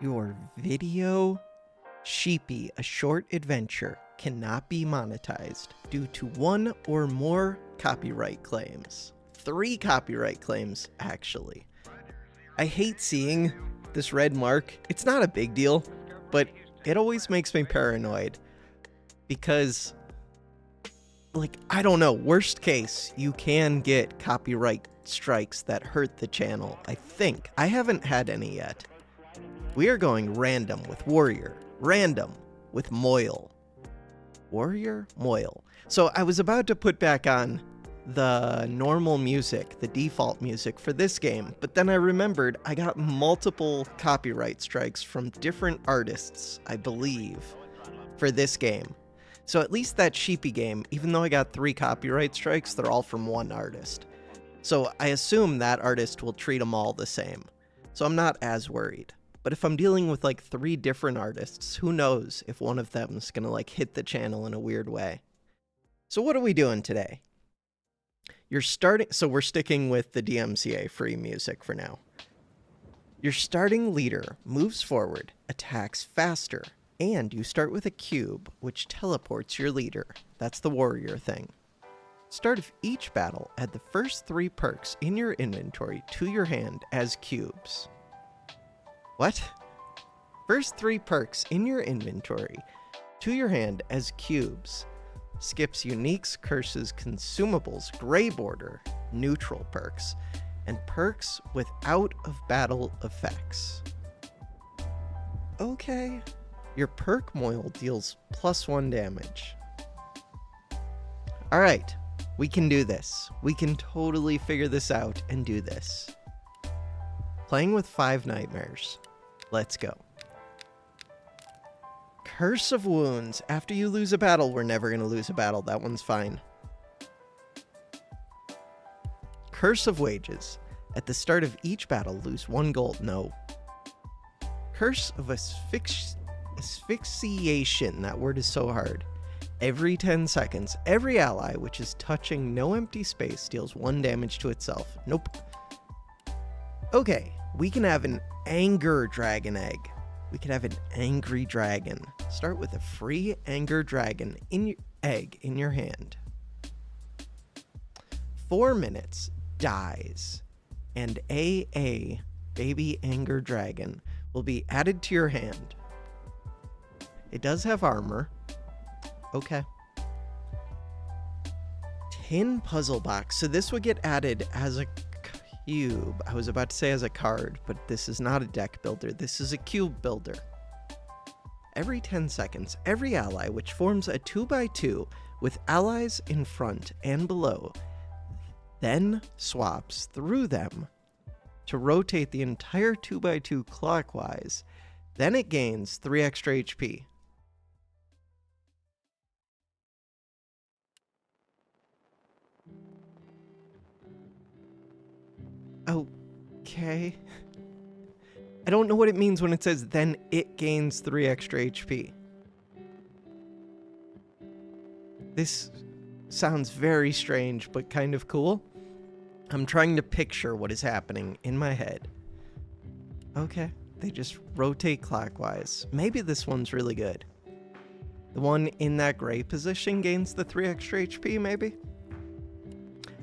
Your video, Sheepy, a short adventure, cannot be monetized due to one or more copyright claims. 3 copyright claims, actually. I hate seeing this red mark. It's not a big deal, but it always makes me paranoid because, like, I don't know, worst case, you can get copyright strikes that hurt the channel, I think. I haven't had any yet. We are going random with Warrior, random with Moil. Warrior, Moil. So I was about to put back on the normal music, the default music for this game, but then I remembered I got multiple copyright strikes from different artists, I believe, for this game. So at least that Sheepy game, even though I got 3 copyright strikes, they're all from one artist. So I assume that artist will treat them all the same. So I'm not as worried. But if I'm dealing with like 3 different artists, who knows if one of them is gonna like hit the channel in a weird way. So what are we doing today? So we're sticking with the DMCA free music for now. Your starting leader moves forward, attacks faster, and you start with a cube, which teleports your leader. That's the warrior thing. Start of each battle, add the first 3 perks in your inventory to your hand as cubes. What? First 3 perks in your inventory to your hand as cubes. Skips uniques, curses, consumables, gray border, neutral perks, and perks with out of battle effects. Okay. Your perk Moil deals +1 damage. Alright, we can do this. We can totally figure this out and do this. Playing with 5 nightmares. Let's go. Curse of Wounds. After you lose a battle, we're never going to lose a battle. That one's fine. Curse of Wages. At the start of each battle, lose 1 gold. No. Curse of Asphyxiation. That word is so hard. Every 10 seconds, every ally which is touching no empty space deals 1 damage to itself. Nope. Okay, we can have an Anger Dragon Egg. We could have an Angry Dragon. Start with a free Anger Dragon egg in your hand. 4 minutes, dies, and a baby Anger Dragon will be added to your hand. It does have armor. Okay. Tin Puzzle Box. So this would get added as a cube. I was about to say as a card, but this is not a deck builder. This is a cube builder. Every 10 seconds, every ally which forms a 2x2 with allies in front and below, then swaps through them to rotate the entire 2x2 clockwise. Then it gains 3 extra HP. Okay. I don't know what it means when it says then it gains 3 extra HP. This sounds very strange, but kind of cool. I'm trying to picture what is happening in my head. Okay, they just rotate clockwise. Maybe this one's really good. The one in that gray position gains the 3 extra HP, maybe?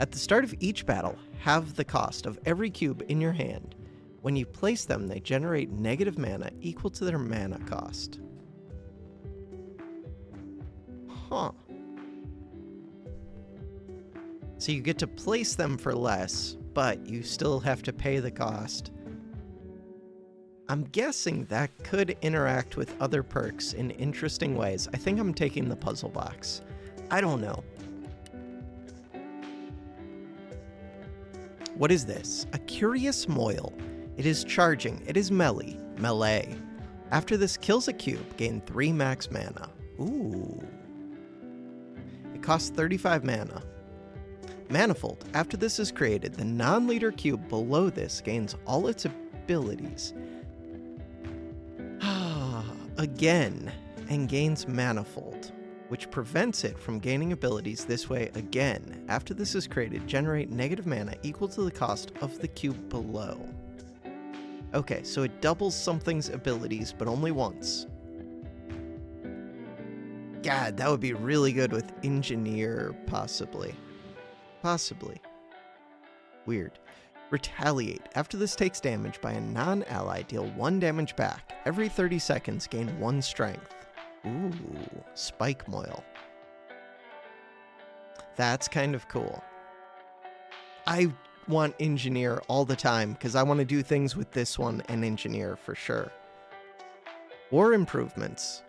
At the start of each battle, halve the cost of every cube in your hand. When you place them, they generate negative mana equal to their mana cost. Huh. So you get to place them for less, but you still have to pay the cost. I'm guessing that could interact with other perks in interesting ways. I think I'm taking the puzzle box. I don't know. What is this? A Curious Moil. It is charging. It is melee. After this kills a cube, gain 3 max mana. Ooh. It costs 35 mana. Manifold. After this is created, the non-leader cube below this gains all its abilities. Again, and gains Manifold, which prevents it from gaining abilities this way again. After this is created, generate negative mana equal to the cost of the cube below. Okay, so it doubles something's abilities, but only once. God, that would be really good with Engineer, possibly. Possibly. Weird. Retaliate. After this takes damage by a non-ally, deal 1 damage back. Every 30 seconds, gain 1 strength. Ooh, Spike Moil. That's kind of cool. I want Engineer all the time, because I want to do things with this one and Engineer for sure. War improvements.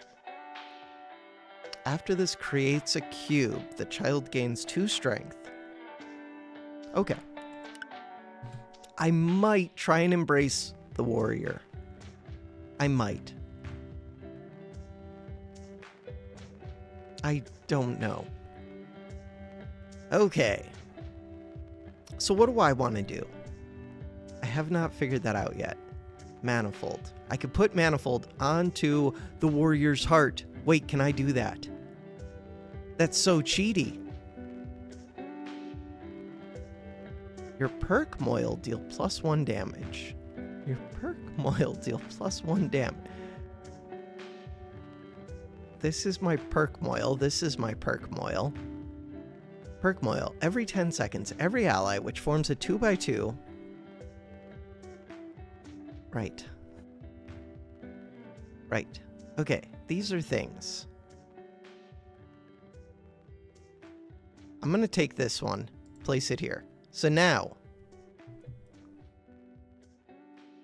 After this creates a cube, the child gains 2 strength. Okay. I might try and embrace the warrior. I might. I don't know. Okay. So what do I want to do? I have not figured that out yet. Manifold. I could put Manifold onto the warrior's heart. Wait, can I do that? That's so cheaty. Your perk Moil deal +1 damage. Your perk Moil deal +1 damage. This is my perk Moil. This is my perk Moil. Perk Moil. Every 10 seconds, every ally which forms a 2x2. Right. Right. Okay, these are things. I'm gonna take this one, place it here. So now,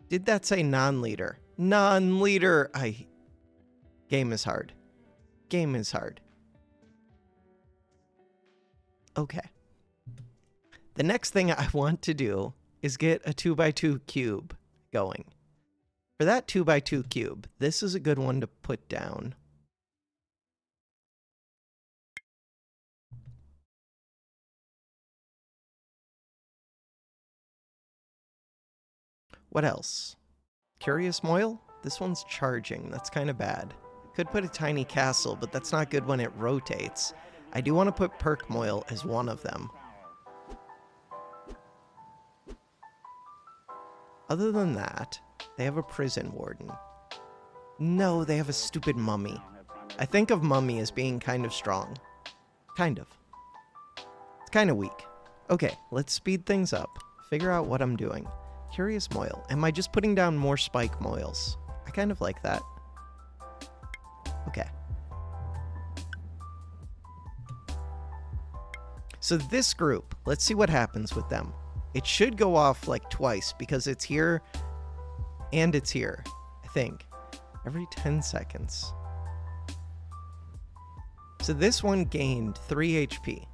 did that say non-leader? Non-leader! Game is hard. Game is hard. Okay. The next thing I want to do is get a 2x2 cube going. For that 2x2 cube, this is a good one to put down. What else? Curious Moil? This one's charging. That's kind of bad. Could put a tiny castle, but that's not good when it rotates. I do want to put Perk Moil as one of them. Other than that, they have a prison warden. No, they have a stupid mummy. I think of mummy as being kind of strong. Kind of. It's kind of weak. Okay, let's speed things up. Figure out what I'm doing. Curious Moil. Am I just putting down more Spike Moils? I kind of like that. Okay. So this group, let's see what happens with them. It should go off like twice because it's here and it's here, I think. Every 10 seconds. So this one gained 3 HP.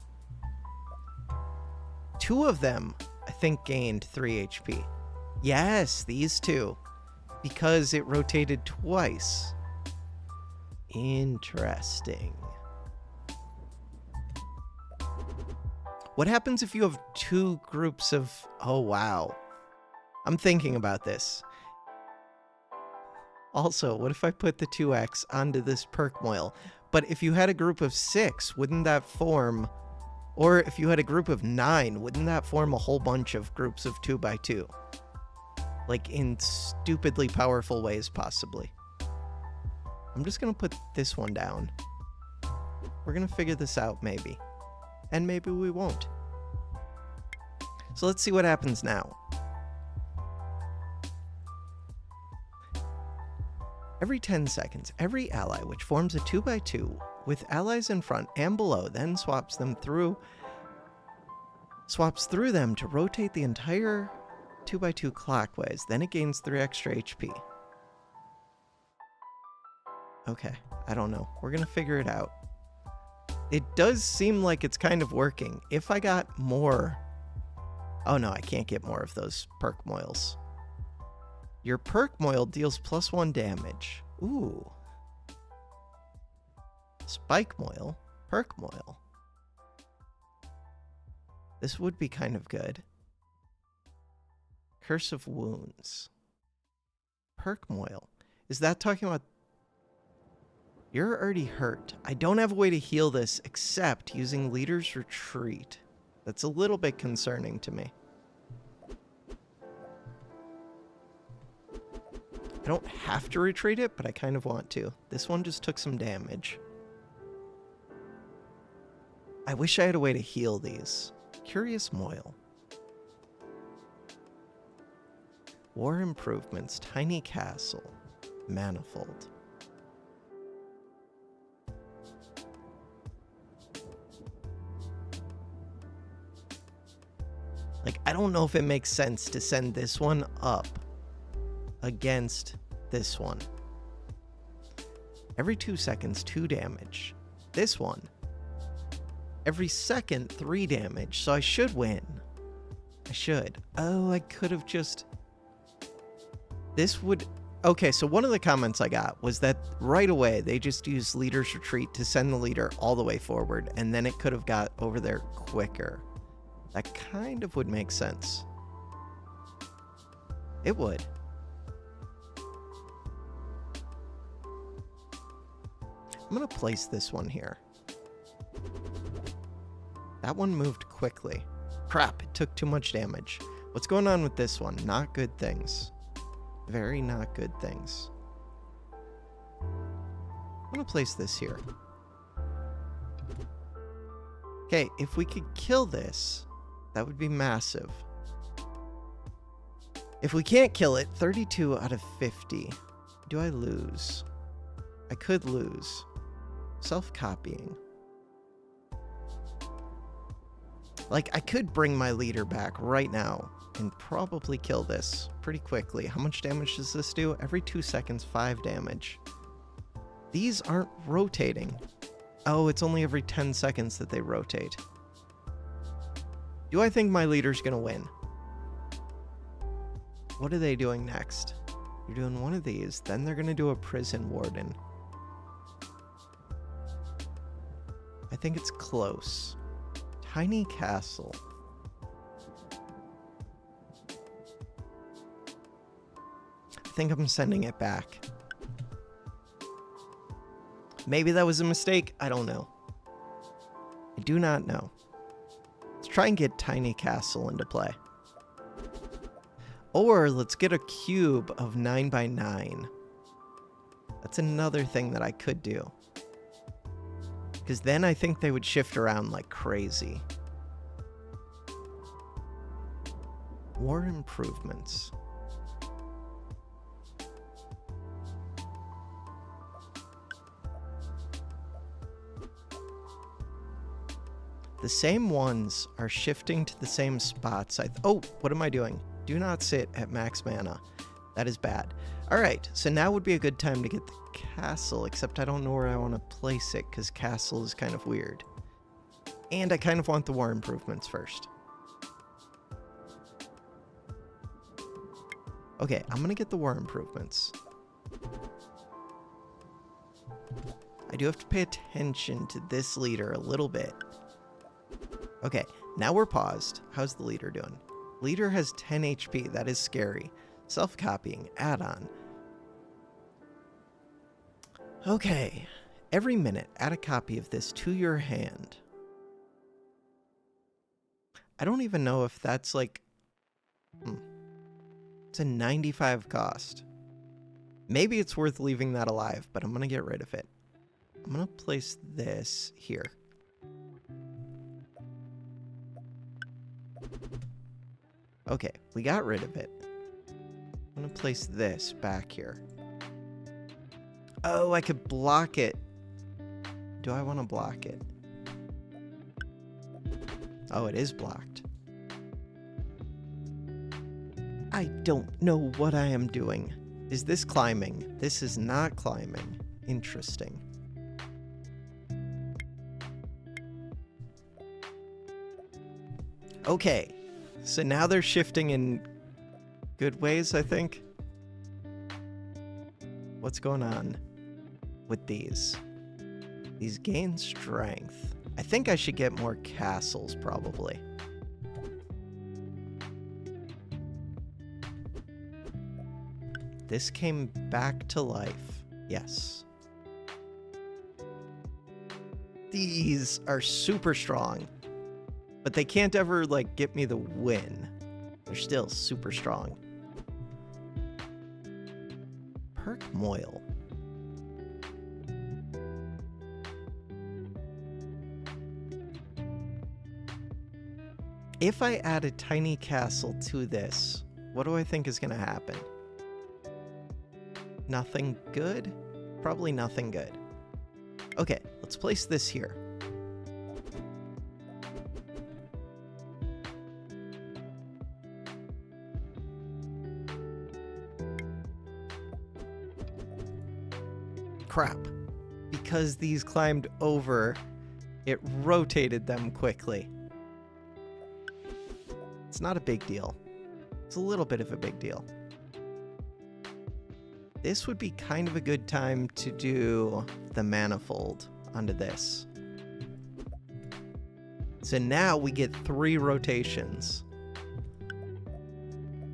2 of them, I think, gained 3 HP. Yes, these 2. Because it rotated twice. Interesting. What happens if you have 2 groups of... Oh, wow. I'm thinking about this. Also, what if I put the 2x onto this perk Moil? But if you had a group of 6, wouldn't that form... Or if you had a group of 9, wouldn't that form a whole bunch of groups of 2x2? Like, in stupidly powerful ways, possibly. I'm just gonna put this one down. We're gonna figure this out, maybe. And maybe we won't. So let's see what happens now. Every 10 seconds, every ally which forms a 2x2 with allies in front and below then swaps through them to rotate the entire 2x2 clockwise. Then it gains 3 extra HP. Okay, I don't know. We're gonna figure it out. It does seem like it's kind of working. If I got more... Oh no, I can't get more of those perk Moils. Your perk Moil deals +1 damage. Ooh. Spike Moil, perk Moil. This would be kind of good. Curse of Wounds. Perk Moil. Is that talking about... You're already hurt. I don't have a way to heal this except using Leader's Retreat. That's a little bit concerning to me. don't have to retreat it, but I kind of want to. This one just took some damage. I wish I had a way to heal these. Curious Moil. War Improvements, Tiny Castle, Manifold. Like, I don't know if it makes sense to send this one up against this one. Every 2 seconds, 2 damage. This one, every second, 3 damage. So I should win. I should. Oh, I could have just... This would... Okay, so one of the comments I got was that right away they just used Leader's Retreat to send the leader all the way forward, and then it could have got over there quicker. That kind of would make sense. It would. I'm going to place this one here. That one moved quickly. Crap, it took too much damage. What's going on with this one? Not good things. Very not good things. I'm going to place this here. Okay, if we could kill this, that would be massive. If we can't kill it, 32 out of 50. Do I lose? I could lose. Self-copying. Like, I could bring my leader back right now and probably kill this pretty quickly. How much damage does this do? Every 2 seconds, 5 damage. These aren't rotating. Oh, it's only every 10 seconds that they rotate. Do I think my leader's gonna win? What are they doing next? You're doing one of these, then they're gonna do a prison warden. I think it's close. Tiny castle. I think I'm sending it back. Maybe that was a mistake. I don't know. I do not know. Let's try and get Tiny Castle into play. Or let's get a cube of 9 by 9. That's another thing that I could do. Because then I think they would shift around like crazy. War Improvements. The same ones are shifting to the same spots. Oh, what am I doing? Do not sit at max mana. That is bad. All right, so now would be a good time to get the castle, except I don't know where I want to place it because castle is kind of weird. And I kind of want the war improvements first. Okay, I'm going to get the war improvements. I do have to pay attention to this leader a little bit. Okay, now we're paused. How's the leader doing? Leader has 10 HP. That is scary. Self-copying. Add-on. Okay. Every minute, add a copy of this to your hand. I don't even know if that's like... It's a 95 cost. Maybe it's worth leaving that alive, but I'm going to get rid of it. I'm going to place this here. Okay, we got rid of it. I'm going to place this back here. Oh, I could block it. Do I want to block it? Oh, it is blocked. I don't know what I am doing. Is this climbing? This is not climbing. Interesting. Okay, so now they're shifting in good ways, I think. What's going on with these? These gain strength. I think I should get more castles, probably. This came back to life. Yes. These are super strong. But they can't ever, like, get me the win. They're still super strong. Perk Moil. If I add a tiny castle to this, what do I think is going to happen? Nothing good? Probably nothing good. Okay, let's place this here. Crap. Because these climbed over, it rotated them quickly. It's not a big deal. It's a little bit of a big deal. This would be kind of a good time to do the manifold onto this. So now we get 3 rotations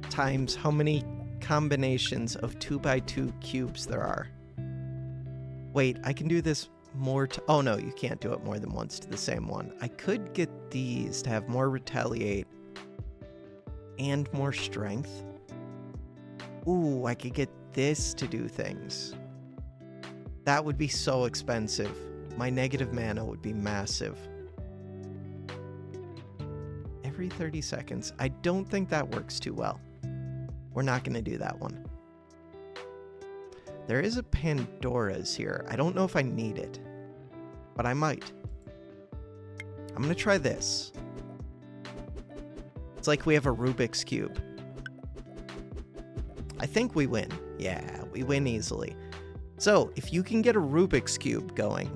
times how many combinations of 2x2 cubes there are. Wait, I can do this more to... Oh no, you can't do it more than once to the same one. I could get these to have more retaliate and more strength. Ooh, I could get this to do things. That would be so expensive. My negative mana would be massive. Every 30 seconds. I don't think that works too well. We're not going to do that one. There is a Pandora's here. I don't know if I need it, but I might. I'm going to try this. It's like we have a Rubik's Cube. I think we win. Yeah, we win easily. So, if you can get a Rubik's Cube going,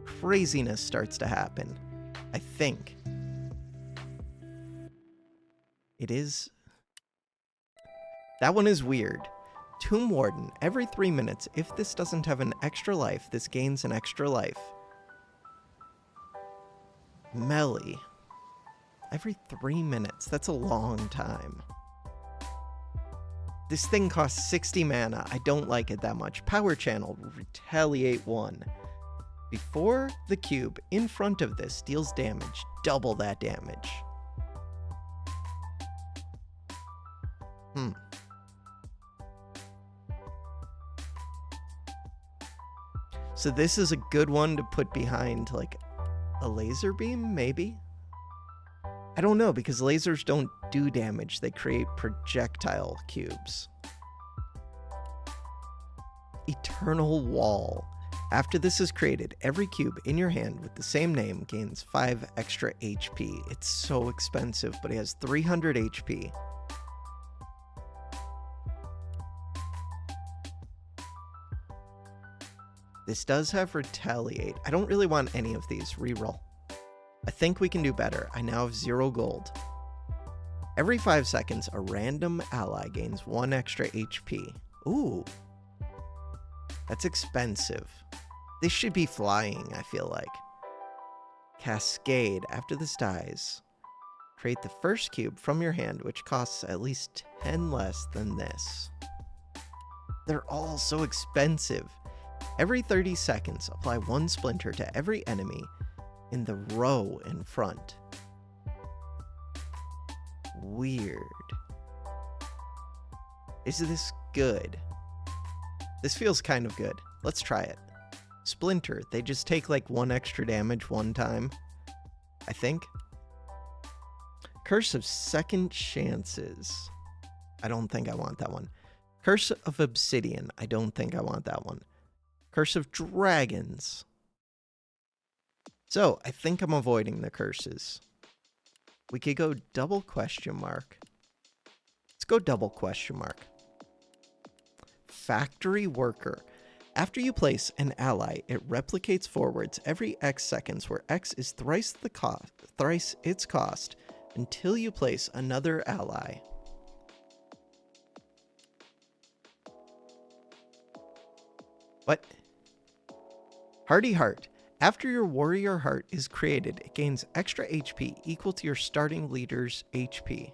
craziness starts to happen. I think. It is... That one is weird. Tomb Warden. Every 3 minutes, if this doesn't have an extra life, this gains an extra life. Melee. Every 3 minutes. That's a long time. This thing costs 60 mana. I don't like it that much. Power Channel. Retaliate 1. Before the cube in front of this deals damage, double that damage. So this is a good one to put behind, like, a laser beam, maybe? I don't know, because lasers don't do damage. They create projectile cubes. Eternal Wall. After this is created, every cube in your hand with the same name gains 5 extra HP. It's so expensive, but it has 300 HP. This does have Retaliate. I don't really want any of these. Reroll. I think we can do better. I now have 0 gold. Every 5 seconds, a random ally gains 1 extra HP. Ooh. That's expensive. This should be flying, I feel like. Cascade. After this dies, create the first cube from your hand, which costs at least 10 less than this. They're all so expensive. Every 30 seconds, apply 1 splinter to every enemy in the row in front. Weird. Is this good? This feels kind of good. Let's try it. Splinter. They just take like 1 extra damage 1 time, I think. Curse of Second Chances. I don't think I want that one. Curse of Obsidian. I don't think I want that one. Curse of Dragons. So, I think I'm avoiding the curses. We could go double question mark. Let's go double question mark. Factory Worker. After you place an ally, it replicates forwards every X seconds, where X is thrice its cost, until you place another ally. What? Hardy Heart. After your warrior heart is created, it gains extra HP equal to your starting leader's HP.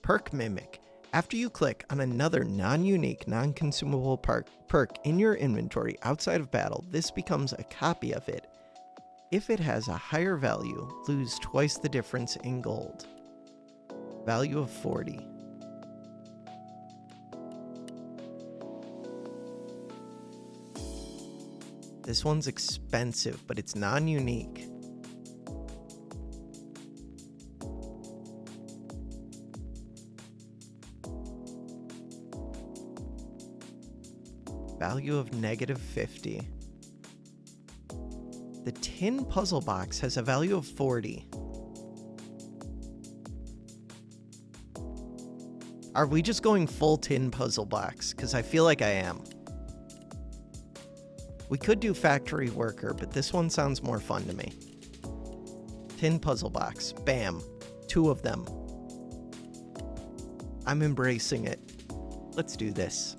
Perk Mimic. After you click on another non-unique, non-consumable perk in your inventory outside of battle, this becomes a copy of it. If it has a higher value, lose twice the difference in gold. Value of 40. This one's expensive, but it's non-unique. Value of -50. The tin puzzle box has a value of 40. Are we just going full tin puzzle box? Because I feel like I am. We could do factory worker, but this one sounds more fun to me. Tin puzzle box. Bam. 2 of them. I'm embracing it. Let's do this.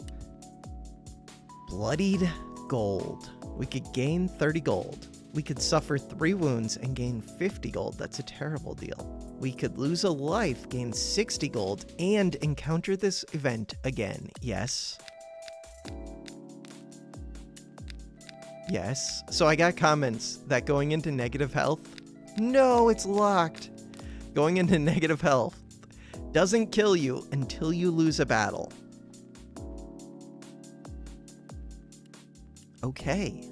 Bloodied gold. We could gain 30 gold. We could suffer 3 wounds and gain 50 gold. That's a terrible deal. We could lose a life, gain 60 gold, and encounter this event again. Yes. Yes. So I got comments that going into negative health... No, it's locked. Going into negative health doesn't kill you until you lose a battle. Okay.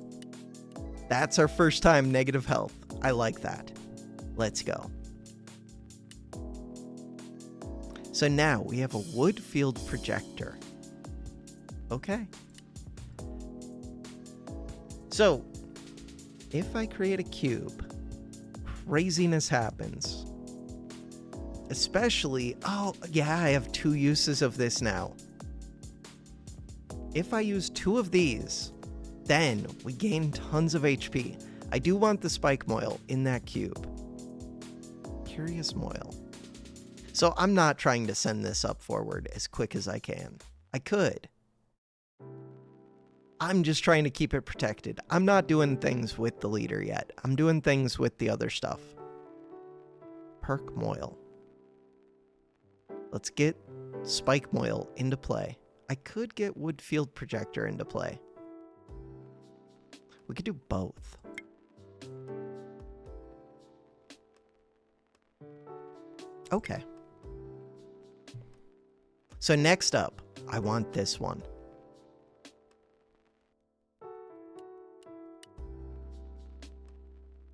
That's our first time negative health. I like that. Let's go. So now we have a wood field projector. Okay. So, if I create a cube, craziness happens. Especially, oh yeah, I have 2 uses of this now. If I use 2 of these, then we gain tons of HP. I do want the spike moil in that cube. Curious moil. So I'm not trying to send this up forward as quick as I can. I could. I'm just trying to keep it protected. I'm not doing things with the leader yet. I'm doing things with the other stuff. Perk moil. Let's get spike moil into play. I could get wood field projector into play. We could do both. Okay. So next up, I want this one.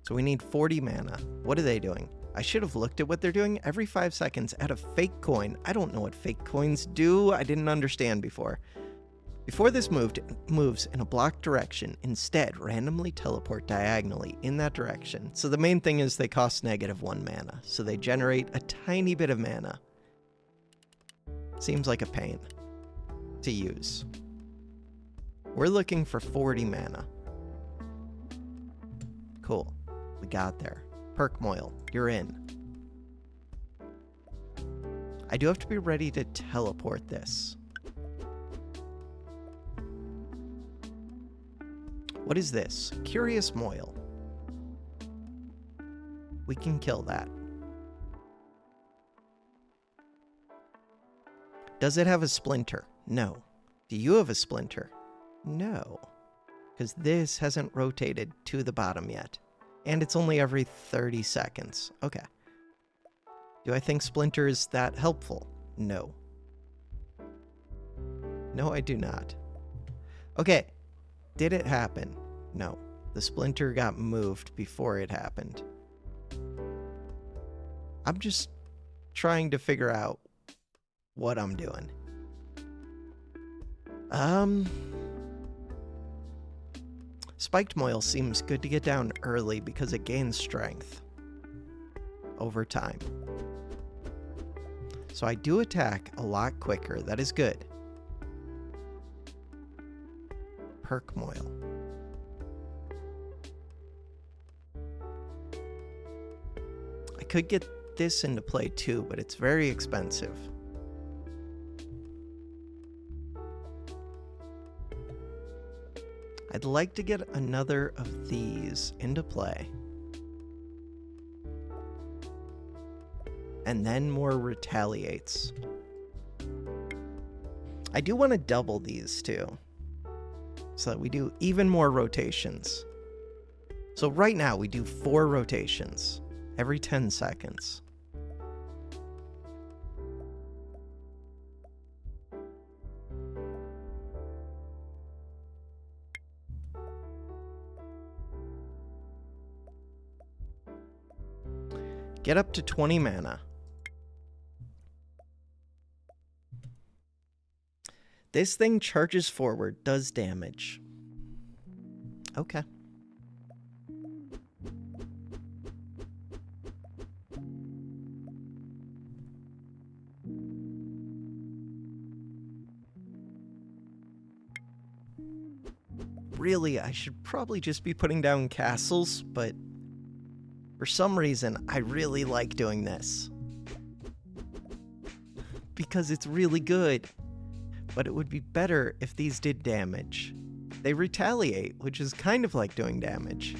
So we need 40 mana. What are they doing? I should have looked at what they're doing. Every 5 seconds, add a fake coin. I don't know what fake coins do. I didn't understand before. Before this moves in a blocked direction, instead randomly teleport diagonally in that direction. So the main thing is they cost -1 mana. So they generate a tiny bit of mana. Seems like a pain to use. We're looking for 40 mana. Cool. We got there. Perk Moil, you're in. I do have to be ready to teleport this. What is this? Curious Moil. We can kill that. Does it have a splinter? No. Do you have a splinter? No. Because this hasn't rotated to the bottom yet. And it's only every 30 seconds. Okay. Do I think splinter is that helpful? No. No, I do not. Okay. Did it happen? No. The splinter got moved before it happened. I'm just trying to figure out what I'm doing. Spiked Moil seems good to get down early because it gains strength over time. So I do attack a lot quicker. That is good. Perk Moil. I could get this into play too, but it's very expensive. I'd like to get another of these into play. And then more retaliates. I do want to double these too, so that we do even more rotations. So right now we do 4 rotations every 10 seconds. Get up to 20 mana. This thing charges forward, does damage. Okay. Really, I should probably just be putting down castles, but for some reason, I really like doing this. Because it's really good. But it would be better if these did damage. They retaliate, which is kind of like doing damage.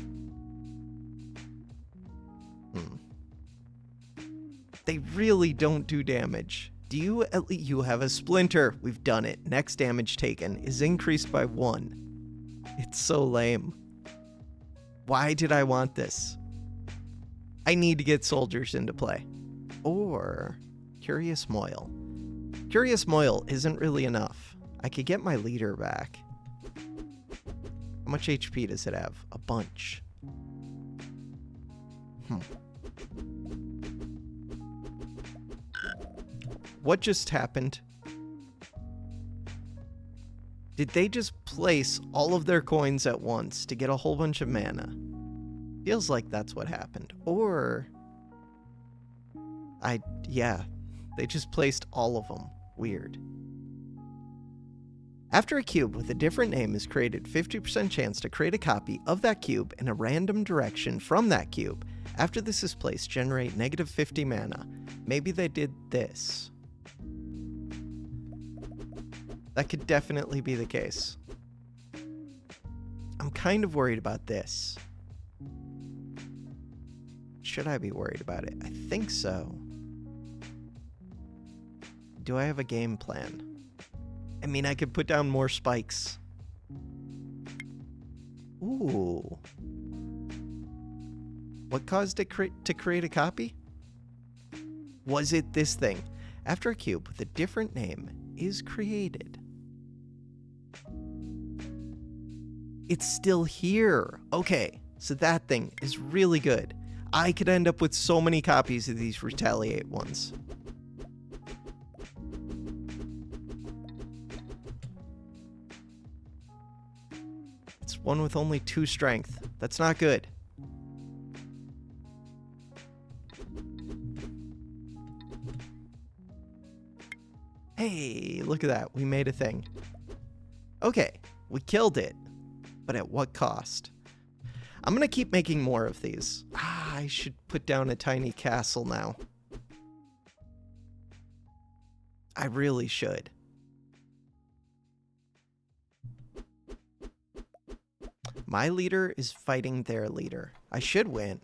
They really don't do damage. Do you at least you have a splinter? We've done it. Next damage taken is increased by 1. It's so lame. Why did I want this? I need to get soldiers into play. Or Curious Moil. Curious Moil isn't really enough. I could get my leader back. How much HP does it have? A bunch. What just happened? Did they just place all of their coins at once to get a whole bunch of mana? Feels like that's what happened. Or... yeah. They just placed all of them. Weird. After a cube with a different name is created, 50% chance to create a copy of that cube in a random direction from that cube. After this is placed, generate negative 50 mana. Maybe they did this. That could definitely be the case. I'm kind of worried about this. Should I be worried about it? I think so. Do I have a game plan? I mean, I could put down more spikes. Ooh. What caused it to create a copy? Was it this thing? After a cube with a different name is created. It's still here. Okay, so that thing is really good. I could end up with so many copies of these retaliate ones. It's one with only 2 strength. That's not good. Hey, look at that. We made a thing. Okay, we killed it. But at what cost? I'm gonna keep making more of these. I should put down a tiny castle now. I really should. My leader is fighting their leader. I should win.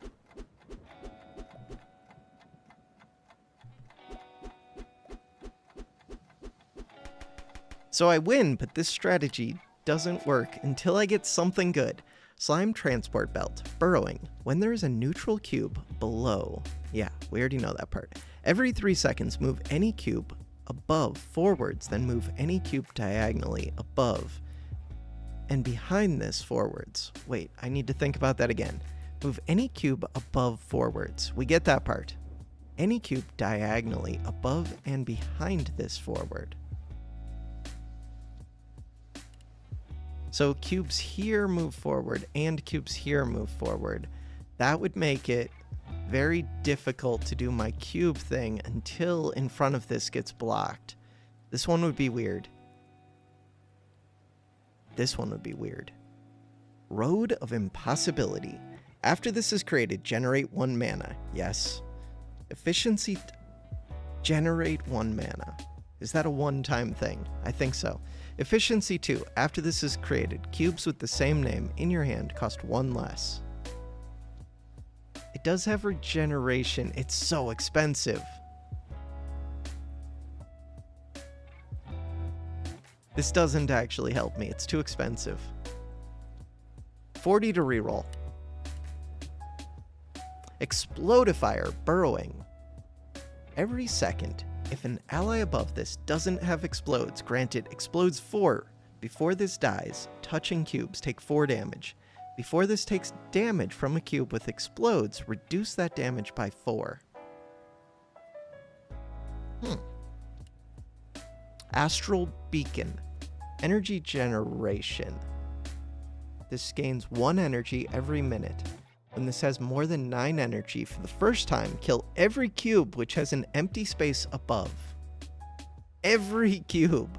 So I win, but this strategy doesn't work until I get something good. Slime transport belt. Burrowing. When there is a neutral cube below. Yeah, we already know that part. Every 3 seconds, move any cube above forwards, then move any cube diagonally above and behind this forwards. Wait, I need to think about that again. Move any cube above forwards. We get that part. Any cube diagonally above and behind this forward. So cubes here move forward and cubes here move forward. That would make it very difficult to do my cube thing until in front of this gets blocked. This one would be weird. This one would be weird. Road of Impossibility. After this is created, generate 1 mana. Yes. Efficiency. Generate 1 mana. Is that a one-time thing? I think so. Efficiency 2. After this is created, cubes with the same name in your hand cost 1 less. It does have regeneration. It's so expensive. This doesn't actually help me. It's too expensive. 40 to reroll. Explodifier. Burrowing. Every second, if an ally above this doesn't have explodes, grant it explodes 4. Before this dies, touching cubes take 4 damage. Before this takes damage from a cube with explodes, reduce that damage by 4. Hmm. Astral Beacon. Energy generation. This gains 1 energy every minute. When this has more than 9 energy for the first time, kill every cube which has an empty space above. Every cube.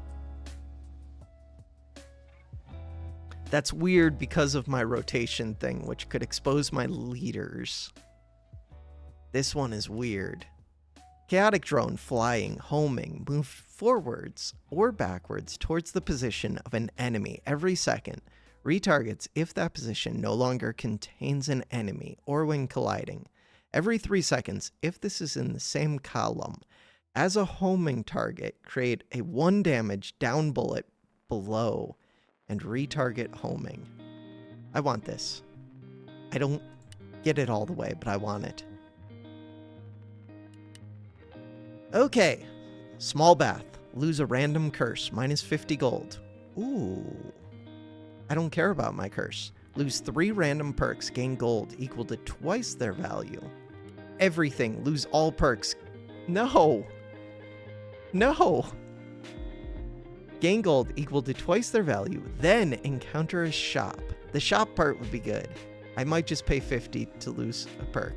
That's weird because of my rotation thing, which could expose my leaders. This one is weird. Chaotic drone flying, homing, move forwards or backwards towards the position of an enemy every second. Retargets if that position no longer contains an enemy or when colliding. Every 3 seconds if this is in the same column. As a homing target, create a 1 damage down bullet below and retarget homing. I want this. I don't get it all the way, but I want it. Okay. Small bath. Lose a random curse. Minus 50 gold. Ooh. I don't care about my curse. Lose 3 random perks. Gain gold equal to twice their value. Everything. Lose all perks. No. No. Gain gold equal to twice their value. Then encounter a shop. The shop part would be good. I might just pay 50 to lose a perk.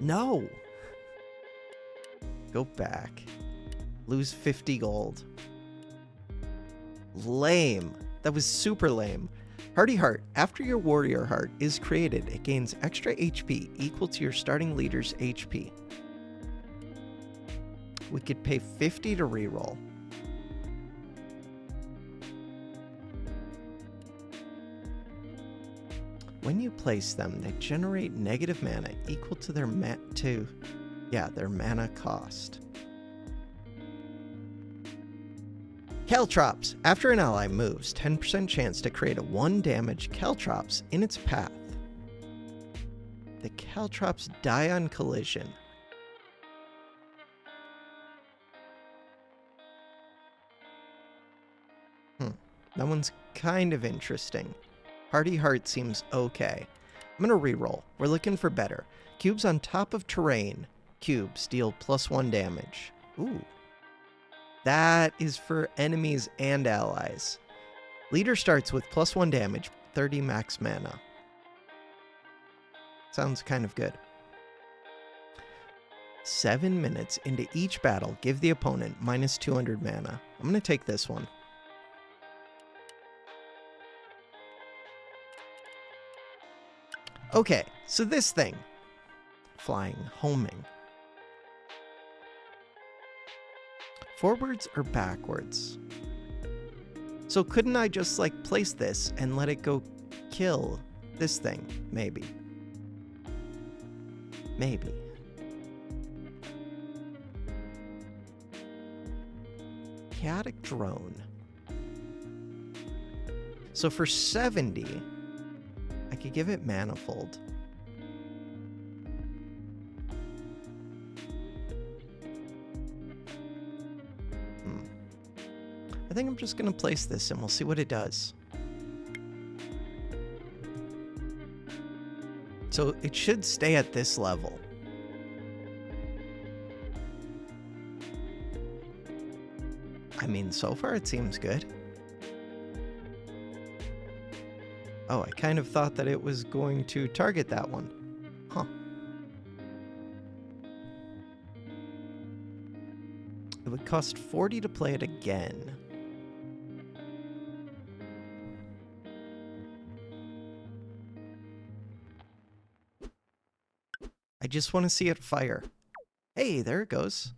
No. Go back. Lose 50 gold. Lame. That was super lame. Hardy Heart. After your warrior heart is created, it gains extra HP equal to your starting leader's HP. We could pay 50 to reroll. When you place them, they generate negative mana equal to their their mana cost. Caltrops. After an ally moves, 10% chance to create a 1 damage Caltrops in its path. The Caltrops die on collision. That one's kind of interesting. Hardy Heart seems okay. I'm gonna reroll. We're looking for better. Cubes on top of terrain. Cubes deal +1 damage. Ooh. That is for enemies and allies. Leader starts with +1 damage, 30 max mana. Sounds kind of good. 7 minutes into each battle, give the opponent minus 200 mana. I'm gonna take this one. Okay, so this thing. Flying, homing. Forwards or backwards? So couldn't I just, like, place this and let it go kill this thing? Maybe. Maybe. Chaotic drone. So for 70... I could give it Manifold. I think I'm just going to place this and we'll see what it does. So it should stay at this level. I mean, so far it seems good. Oh, I kind of thought that it was going to target that one. Huh. It would cost 40 to play it again. I just want to see it fire. Hey, there it goes.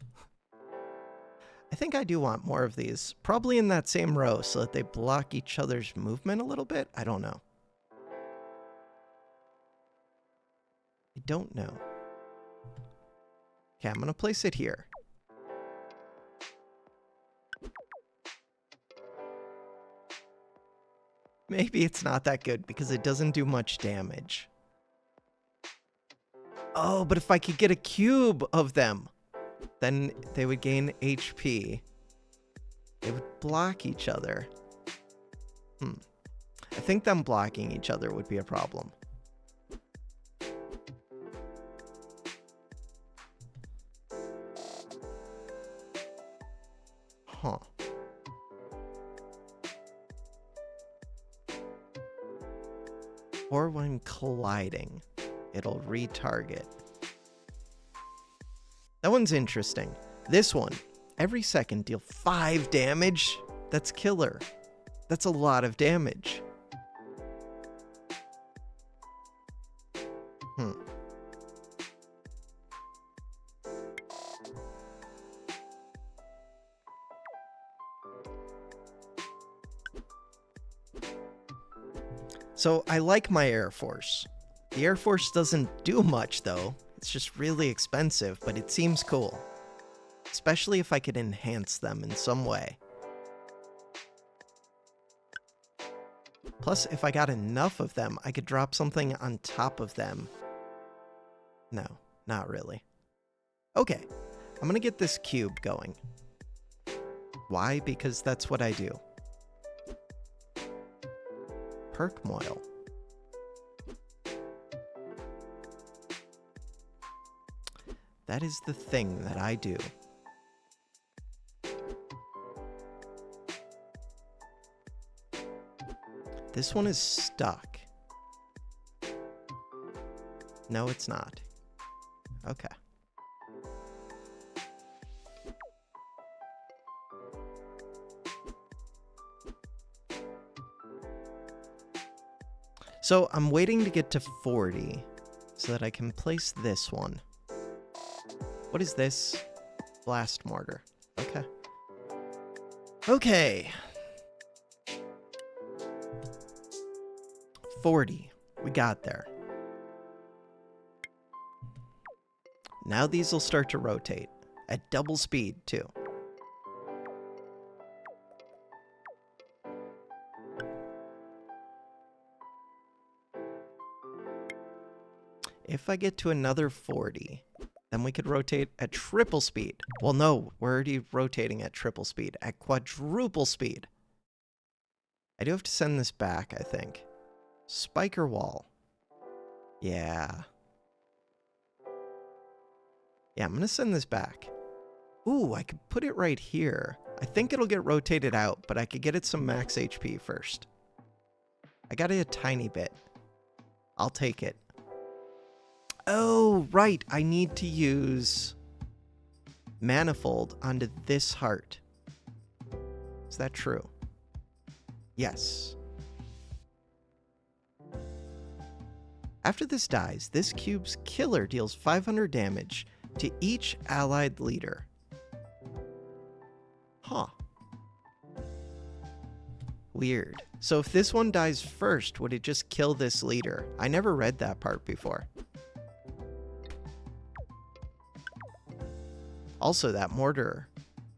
I think I do want more of these. Probably in that same row so that they block each other's movement a little bit. I don't know. I don't know. Okay, I'm going to place it here. Maybe it's not that good because it doesn't do much damage. Oh, but if I could get a cube of them, then they would gain HP. They would block each other. I think them blocking each other would be a problem. Huh. Or when colliding, it'll retarget. That one's interesting. This one, every second deal 5 damage. That's killer. That's a lot of damage. So I like my Air Force. The Air Force doesn't do much though. It's just really expensive, but it seems cool. Especially if I could enhance them in some way. Plus, if I got enough of them, I could drop something on top of them. No, not really. Okay, I'm gonna get this cube going. Why? Because that's what I do. Perk Moil. That is the thing that I do. This one is stuck. No, it's not. Okay. So I'm waiting to get to 40 so that I can place this one. What is this? Blast mortar. Okay. Okay. 40. We got there. Now these will start to rotate at double speed too. If I get to another 40, then we could rotate at triple speed. Well, no, we're already rotating at triple speed, at quadruple speed. I do have to send this back, I think. Spiker wall. Yeah. Yeah, I'm going to send this back. Ooh, I could put it right here. I think it'll get rotated out, but I could get it some max HP first. I got it a tiny bit. I'll take it. Oh, right. I need to use manifold onto this heart. Is that true? Yes. After this dies, this cube's killer deals 500 damage to each allied leader. Huh. Weird. So if this one dies first, would it just kill this leader? I never read that part before. Also, that mortar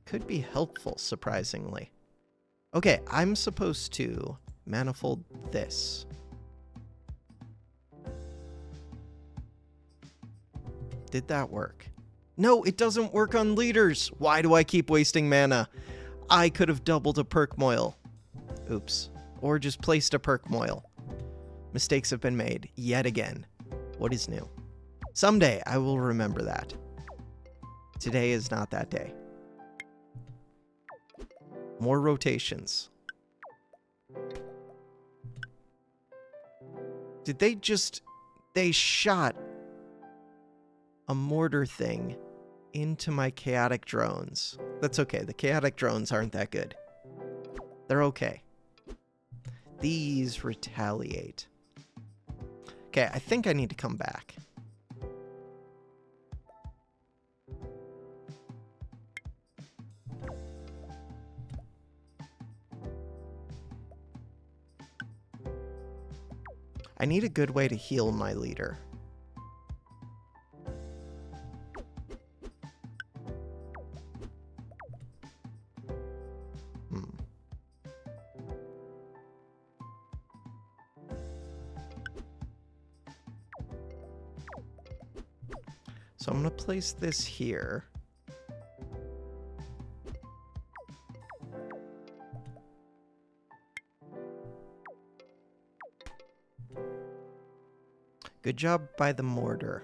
could be helpful, surprisingly. Okay, I'm supposed to manifold this. Did that work? No, it doesn't work on leaders. Why do I keep wasting mana? I could have doubled a perk moil. Oops. Or just placed a perk moil. Mistakes have been made, yet again. What is new? Someday I will remember that. Today is not that day. More rotations. Did they just... They shot a mortar thing into my chaotic drones. That's okay. The chaotic drones aren't that good. They're okay. These retaliate. Okay, I think I need to come back. I need a good way to heal my leader. So I'm going to place this here. Good job by the mortar.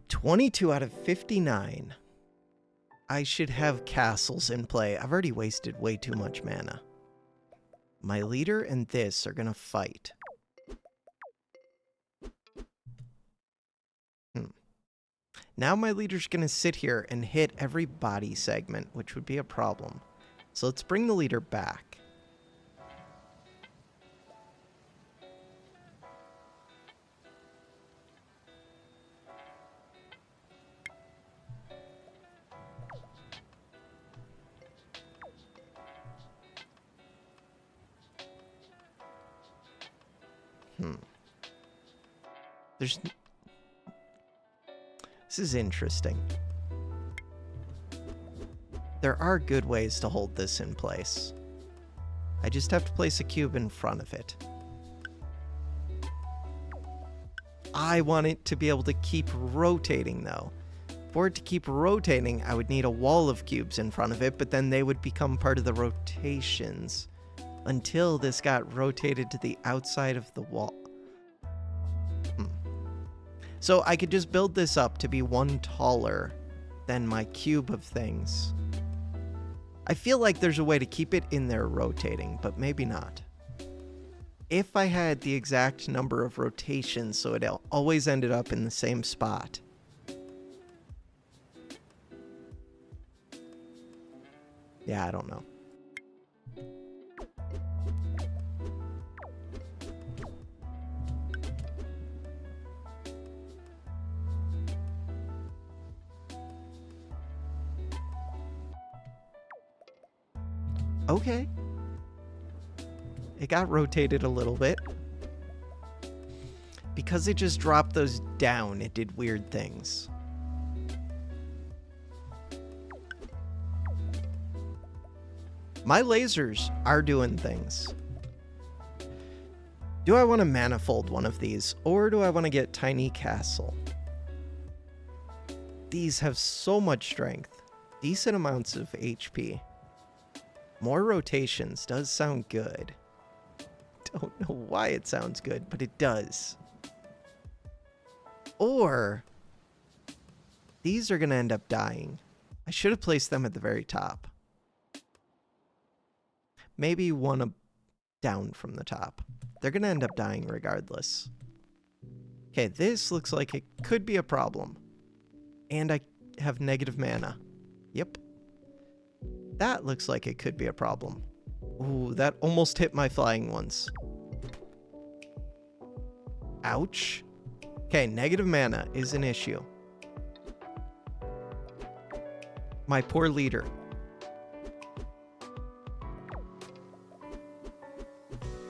22 out of 59. I should have castles in play. I've already wasted way too much mana. My leader and this are gonna fight. Now my leader's gonna sit here and hit every body segment, which would be a problem. So let's bring the leader back. This is interesting. There are good ways to hold this in place. I just have to place a cube in front of it. I want it to be able to keep rotating, though. For it to keep rotating, I would need a wall of cubes in front of it, but then they would become part of the rotations until this got rotated to the outside of the wall. So I could just build this up to be one taller than my cube of things. I feel like there's a way to keep it in there rotating, but maybe not. If I had the exact number of rotations so it always ended up in the same spot. Yeah, I don't know. Okay. It got rotated a little bit. Because it just dropped those down, it did weird things. My lasers are doing things. Do I want to manifold one of these, or do I want to get Tiny Castle? These have so much strength. Decent amounts of HP. More rotations does sound good. Don't know why it sounds good, but it does. Or these are going to end up dying. I should have placed them at the very top. Maybe one down from the top. They're going to end up dying regardless. Okay, this looks like it could be a problem. And I have negative mana. Yep. That looks like it could be a problem. Ooh, that almost hit my flying ones. Ouch. Okay, negative mana is an issue. My poor leader.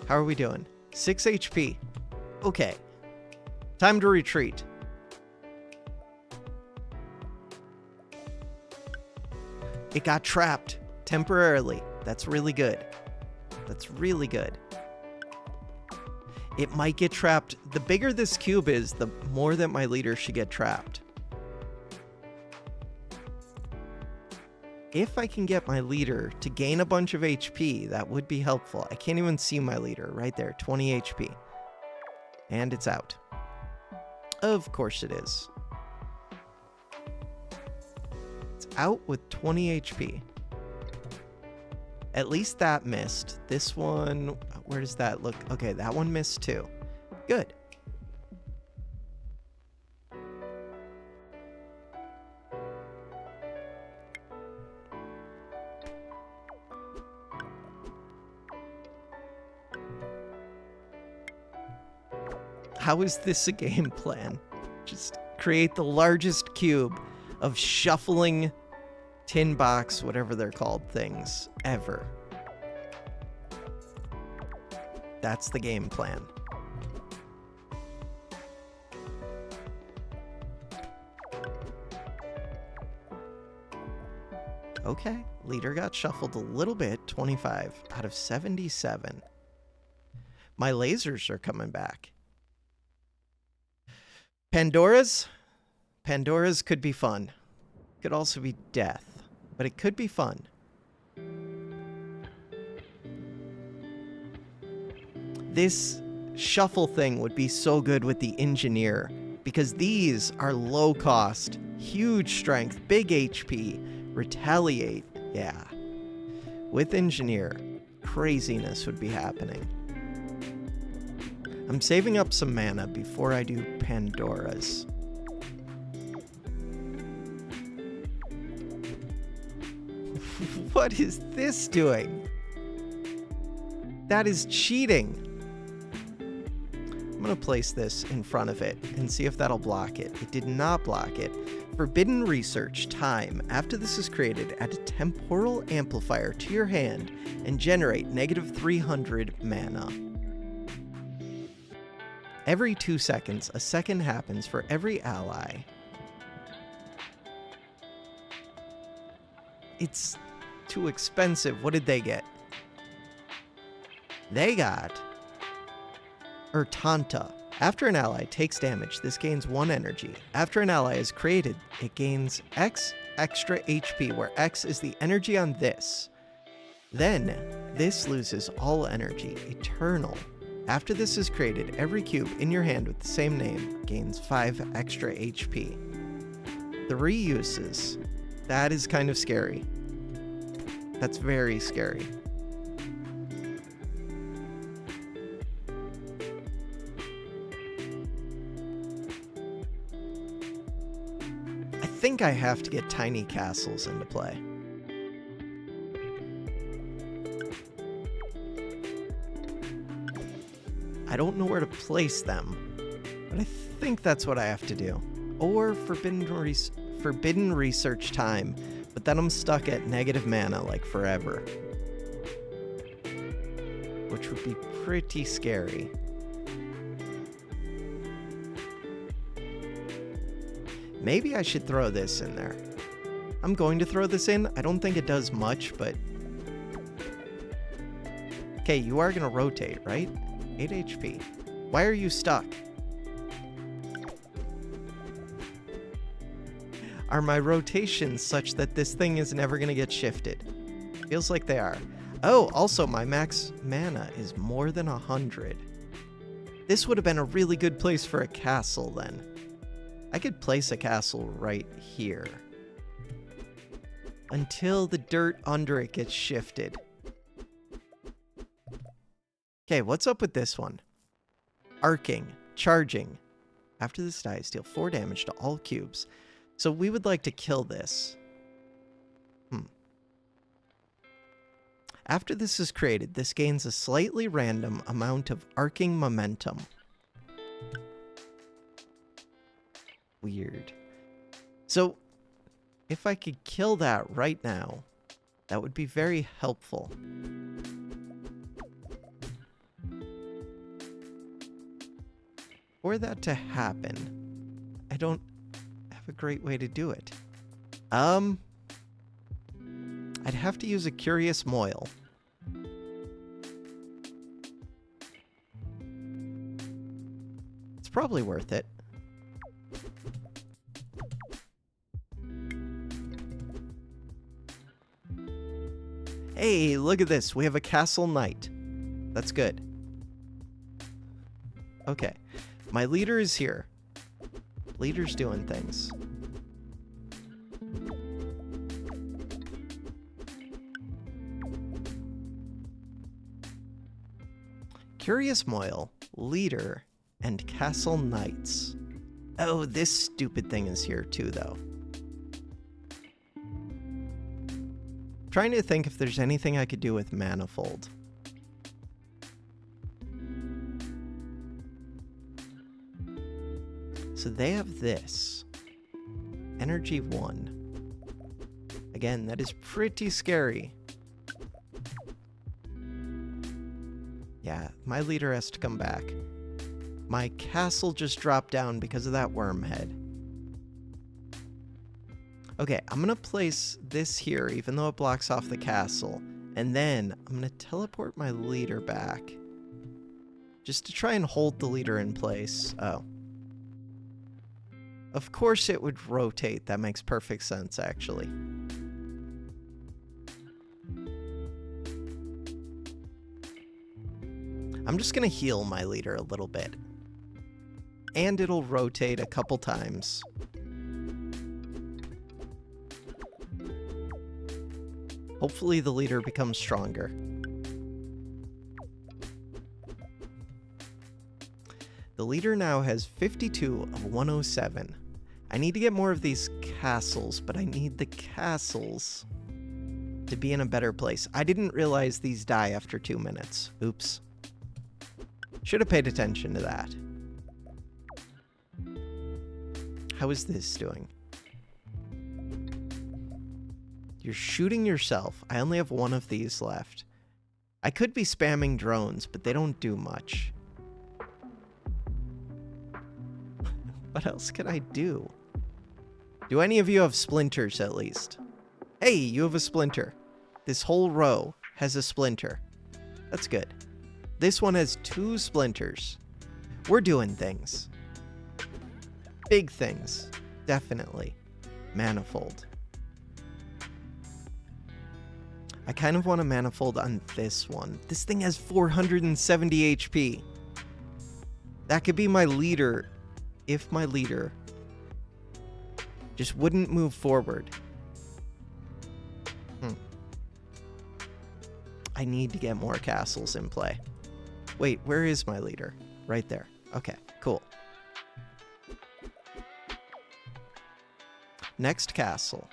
How are we doing? 6 HP. Okay. Time to retreat. It got trapped temporarily. That's really good. That's really good. It might get trapped. The bigger this cube is, the more that my leader should get trapped. If I can get my leader to gain a bunch of HP, that would be helpful. I can't even see my leader right there, 20 HP. And it's out. Of course it is. It's out with 20 HP. At least that missed. This one, where does that look? Okay, that one missed too. Good. How is this a game plan? Just create the largest cube of shuffling tin box, whatever they're called, things ever. That's the game plan. Okay, leader got shuffled a little bit, 25 out of 77. My lasers are coming back. Pandora's could be fun. Could also be death, but it could be fun. This shuffle thing would be so good with the engineer because these are low cost, huge strength, big HP, Retaliate. Yeah. With engineer, craziness would be happening. I'm saving up some mana before I do Pandora's. What is this doing? That is cheating. I'm gonna place this in front of it and see if that'll block it. It did not block it. Forbidden research time. After this is created, add a temporal amplifier to your hand and generate -300 mana. Every 2 seconds, a second happens for every ally. It's too expensive. What did they get? They got Tanta. After an ally takes damage, this gains 1 energy. After an ally is created, it gains X extra HP, where X is the energy on this. Then, this loses all energy. Eternal. After this is created, every cube in your hand with the same name gains 5 extra HP. 3 uses. That is kind of scary. That's very scary. I think I have to get tiny castles into play. I don't know where to place them, but I think that's what I have to do. Or forbidden research time, but then I'm stuck at negative mana like forever, which would be pretty scary. Maybe I should throw this in there. I'm going to throw this in. I don't think it does much, but... Okay, you are going to rotate, right? 8 HP. Why are you stuck? Are my rotations such that this thing is never going to get shifted? Feels like they are. Oh, also my max mana is more than 100. This would have been a really good place for a castle then. I could place a castle right here. Until the dirt under it gets shifted. Okay, what's up with this one? Arcing. Charging. After this dies, deal 4 damage to all cubes. So we would like to kill this. After this is created, this gains a slightly random amount of arcing momentum. Weird. So, if I could kill that right now, that would be very helpful. For that to happen, I don't have a great way to do it. I'd have to use a curious Moil. It's probably worth it. Hey, look at this. We have a castle knight. That's good. Okay. My leader is here. Leader's doing things. Curious Moil, leader, and castle knights. Oh, this stupid thing is here too, though. Trying to think if there's anything I could do with manifold. So they have this. Energy 1. Again, that is pretty scary. Yeah, my leader has to come back. My castle just dropped down because of that worm head. Okay, I'm gonna place this here, even though it blocks off the castle. And then I'm gonna teleport my leader back. Just to try and hold the leader in place. Oh. Of course it would rotate. That makes perfect sense, actually. I'm just gonna heal my leader a little bit. And it'll rotate a couple times. Hopefully the leader becomes stronger. The leader now has 52 of 107. I need to get more of these castles, but I need the castles to be in a better place. I didn't realize these die after 2 minutes. Oops. Should have paid attention to that. How is this doing? You're shooting yourself. I only have one of these left. I could be spamming drones, but they don't do much. What else can I do? Do any of you have splinters at least? Hey, you have a splinter. This whole row has a splinter. That's good. This one has 2 splinters. We're doing things. Big things. Definitely. Manifold. I kind of want a manifold on this one. This thing has 470 HP. That could be my leader if my leader just wouldn't move forward. I need to get more castles in play. Wait, where is my leader? Right there. Okay, cool. Next castle.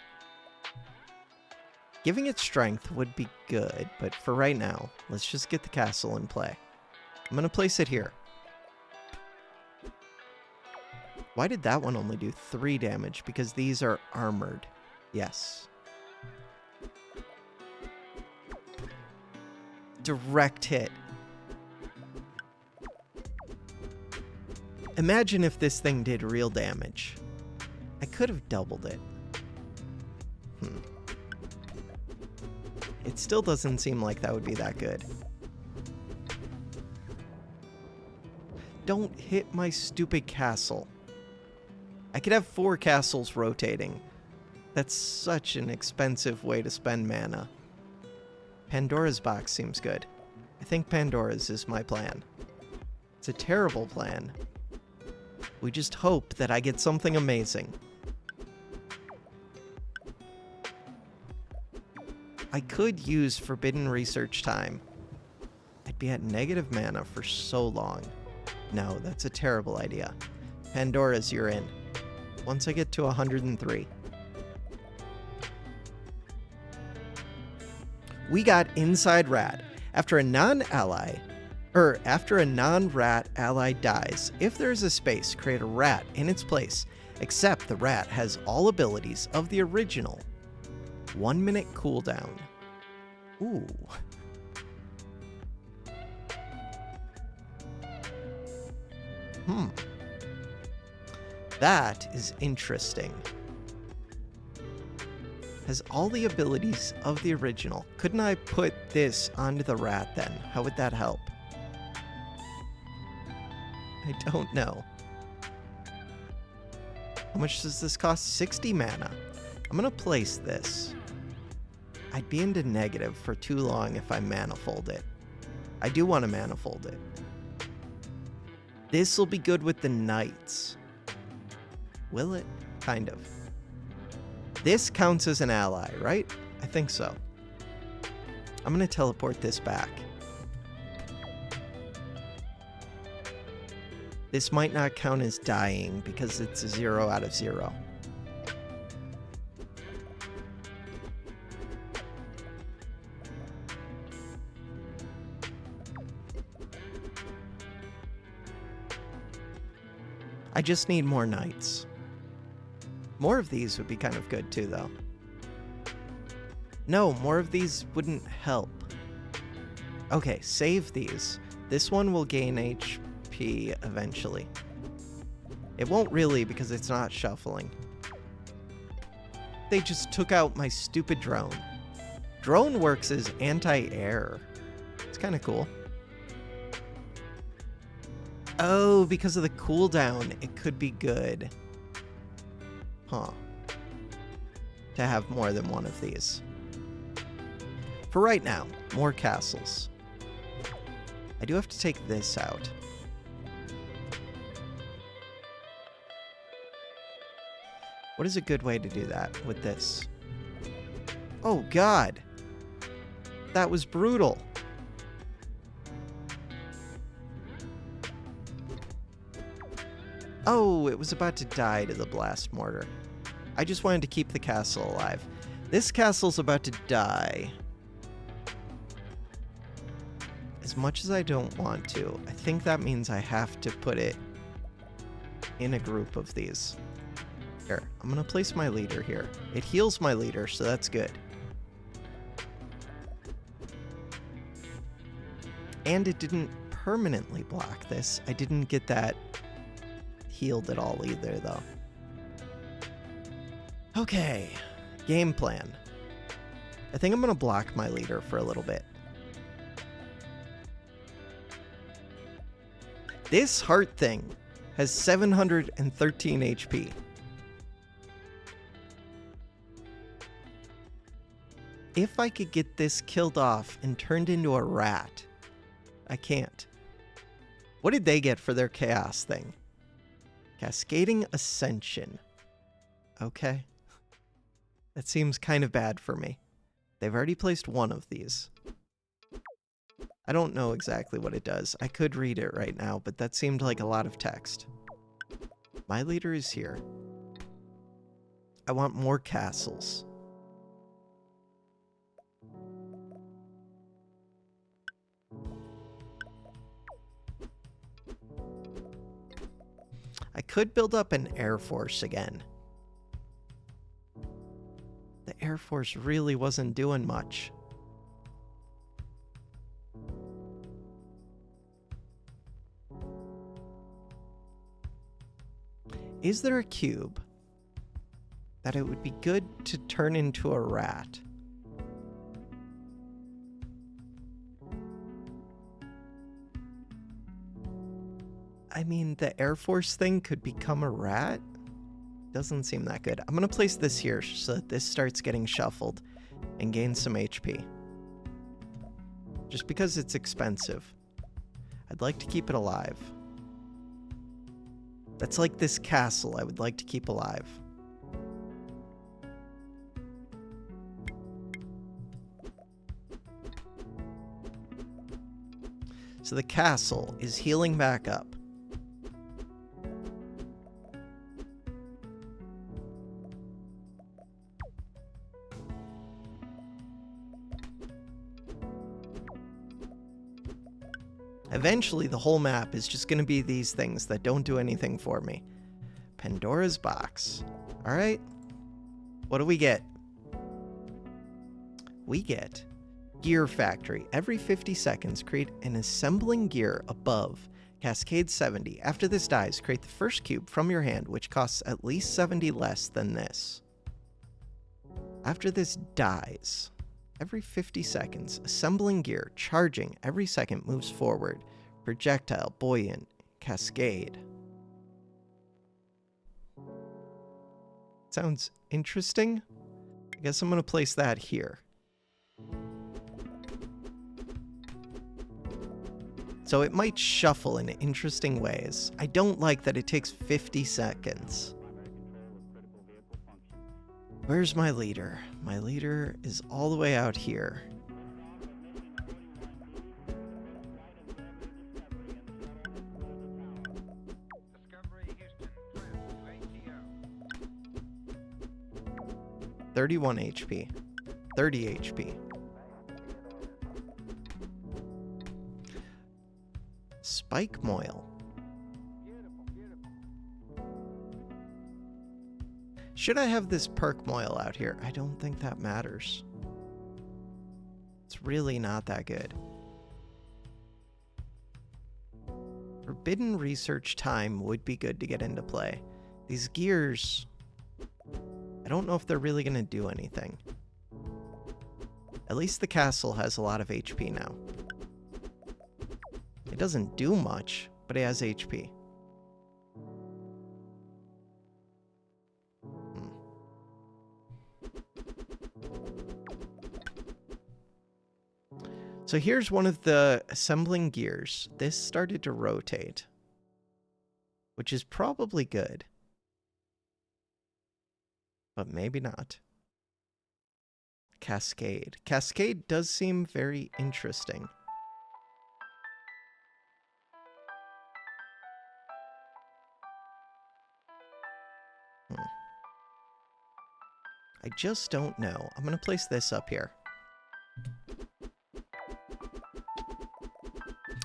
Giving it strength would be good, but for right now, let's just get the castle in play. I'm going to place it here. Why did that one only do 3 damage? Because these are armored. Yes. Direct hit. Imagine if this thing did real damage. I could have doubled it. It still doesn't seem like that would be that good. Don't hit my stupid castle. I could have 4 castles rotating. That's such an expensive way to spend mana. Pandora's box seems good. I think Pandora's is my plan. It's a terrible plan. We just hope that I get something amazing. I could use Forbidden Research time. I'd be at negative mana for so long. No, that's a terrible idea. Pandora's, you're in. Once I get to 103. We got Inside Rat. After a non-rat ally dies, if there is a space, create a rat in its place, except the rat has all abilities of the original. 1 minute cooldown. Ooh. That is interesting. Has all the abilities of the original. Couldn't I put this onto the rat then? How would that help? I don't know. How much does this cost? 60 mana. I'm gonna place this. I'd be into negative for too long if I manifold it. I do want to manifold it. This will be good with the knights. Will it? Kind of. This counts as an ally, right? I think so. I'm going to teleport this back. This might not count as dying because it's a 0 out of 0. I just need more knights. More of these would be kind of good too, though. No, more of these wouldn't help. Okay, save these. This one will gain HP eventually. It won't really because it's not shuffling. They just took out my stupid drone. Drone works as anti-air. It's kind of cool. Oh, because of the cooldown, it could be good. Huh. To have more than one of these. For right now, more castles. I do have to take this out. What is a good way to do that with this? Oh, God. That was brutal. Oh, it was about to die to the blast mortar. I just wanted to keep the castle alive. This castle's about to die. As much as I don't want to, I think that means I have to put it in a group of these. Here, I'm gonna place my leader here. It heals my leader, so that's good. And it didn't permanently block this. I didn't get that healed at all either, though. Okay, game plan. I think I'm gonna block my leader for a little bit. This heart thing has 713 HP. If I could get this killed off and turned into a rat, I can't. What did they get for their chaos thing? Cascading Ascension. Okay. That seems kind of bad for me. They've already placed one of these. I don't know exactly what it does. I could read it right now, but that seemed like a lot of text. My leader is here. I want more castles. I could build up an Air Force again. The Air Force really wasn't doing much. Is there a cube that it would be good to turn into a rat? I mean, the Air Force thing could become a rat? Doesn't seem that good. I'm gonna place this here so that this starts getting shuffled and gains some HP. Just because it's expensive. I'd like to keep it alive. That's like this castle I would like to keep alive. So the castle is healing back up. Eventually, the whole map is just going to be these things that don't do anything for me. Pandora's box. All right. What do we get? We get Gear Factory. Every 50 seconds, create an assembling gear above Cascade 70. After this dies, create the first cube from your hand, which costs at least 70 less than this. After this dies, every 50 seconds, assembling gear, charging every second, moves forward. Projectile, buoyant, cascade. Sounds interesting. I guess I'm going to place that here. So it might shuffle in interesting ways. I don't like that it takes 50 seconds. Where's my leader? My leader is all the way out here. (31 HP), 30 HP. Spike Moil. Should I have this perk Moil out here? I don't think that matters. It's really not that good. Forbidden research time would be good to get into play. These gears, I don't know if they're really going to do anything. At least the castle has a lot of HP now. It doesn't do much, but it has HP. So here's one of the assembling gears. This started to rotate, which is probably good, but maybe not. Cascade. Cascade does seem very interesting. I just don't know. I'm going to place this up here.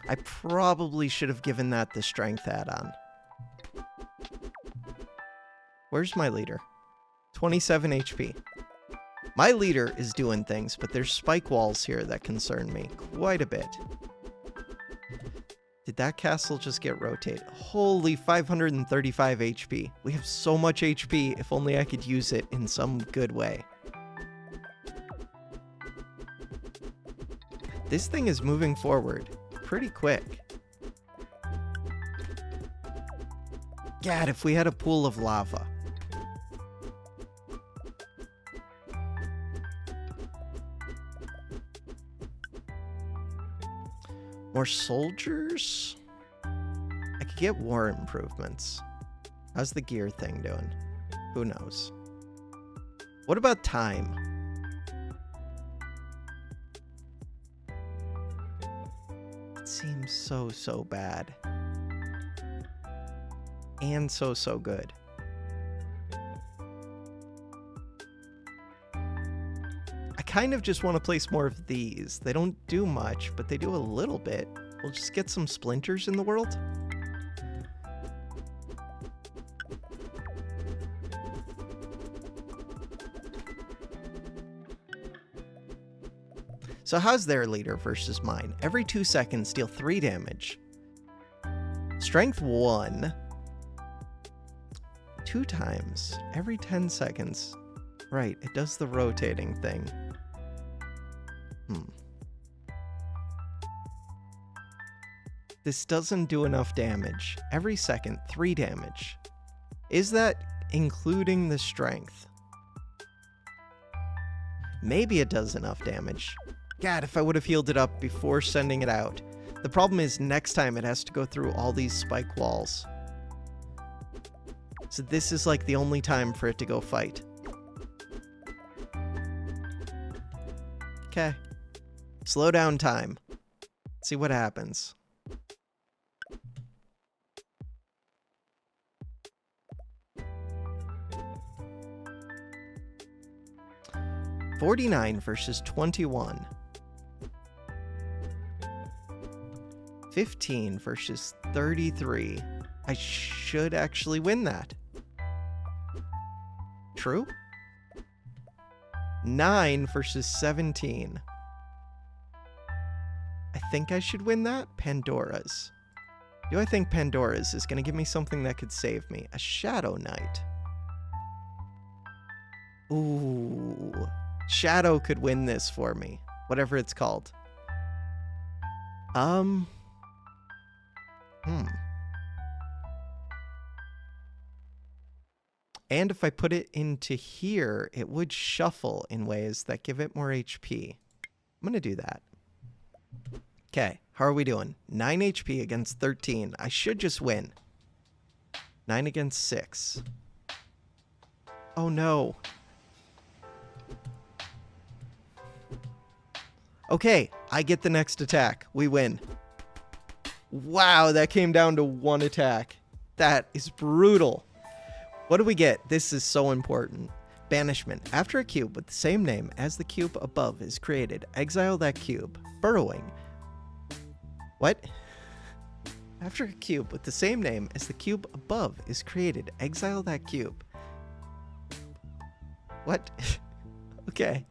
I probably should have given that the strength add-on. Where's my leader? 27 HP. My leader is doing things, but there's spike walls here that concern me quite a bit. Did that castle just get rotated? Holy 535 HP. We have so much HP, if only I could use it in some good way. This thing is moving forward pretty quick. God, if we had a pool of lava. More soldiers? I could get war improvements. How's the gear thing doing? Who knows? What about time? It seems so bad. And so good. I kind of just want to place more of these. They don't do much, but they do a little bit. We'll just get some splinters in the world. So how's their leader versus mine? Every 2 seconds, deal 3 damage. Strength 1. 2 times. Every 10 seconds. Right, it does the rotating thing. This doesn't do enough damage. Every second, 3 damage. Is that including the strength? Maybe it does enough damage. God, if I would have healed it up before sending it out. The problem is next time it has to go through all these spike walls. So this is like the only time for it to go fight. Okay. Slow down time. See what happens. $49 versus 21. 15 versus 33. I should actually win that. True? 9 versus 17. I think I should win that. Pandora's. Do I think Pandora's is going to give me something that could save me? A Shadow Knight. Ooh. Shadow could win this for me. Whatever it's called. And if I put it into here, it would shuffle in ways that give it more HP. I'm going to do that. Okay, how are we doing? 9 HP against 13. I should just win. 9 against 6. Oh no. Okay, I get the next attack. We win. Wow, that came down to 1 attack. That is brutal. What do we get? This is so important. Banishment. After a cube with the same name as the cube above is created, exile that cube. Burrowing. What? After a cube with the same name as the cube above is created, exile that cube. What? Okay.